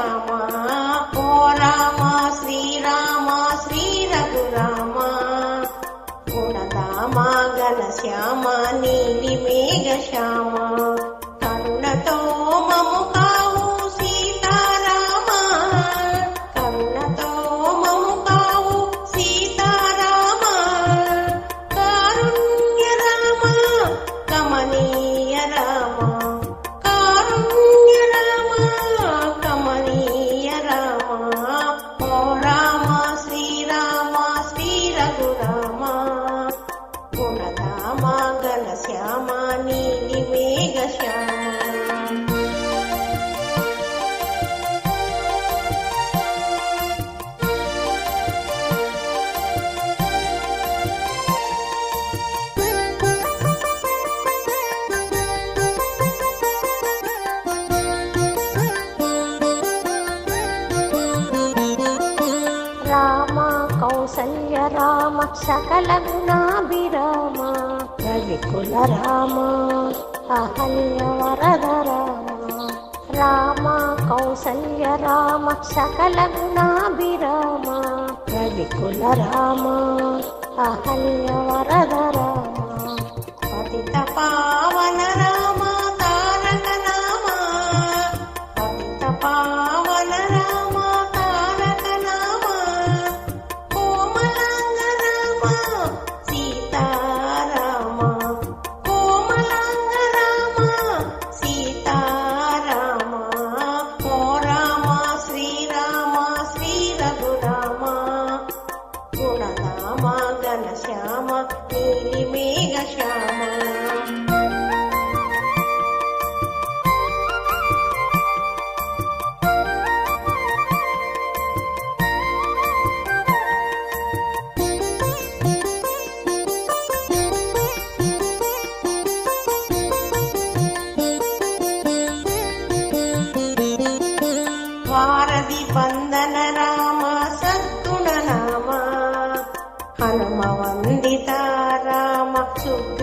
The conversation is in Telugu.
శ్యామ ఓ రామ శ్రీరామ శ్రీ రఘురామ గుణధామ గణ శ్యామ నీలి మేఘ శ్యామ కరుణతో మము కావు సీతారామ కరుణతో మము కావు సీతారామ కారుణ్య రామ కమనీయ రామ కారుణ్య రామ కమనీయ రామ ఓ రామ శ్రీరామ శ్రీ రఘురామ గుణధామ గణ శ్యామ నీలి మేఘ శ్యామ రామ కౌసల్య రామ సకల గుణాభిరామ రవికుల రామ అహల్య వరద రామ రామ కౌసల్య రామ సకల గుణాభిరామ రవికుల రామ అహల్య వరద రామ పతిత పావన రామ తారక నామ పతిత పావన రామ తారక నామ కోమలాంగ రామ సీతారామ కోమలాంగ రామ సీతారామ ఓ రామ శ్రీరామ శ్రీ రఘురామ గుణధామ గణ శ్యామ నీలి మేఘ శ్యామ వారధి బంధన రామ సద్గుణ నామ హనుమ వందిత రామ శుద్ధ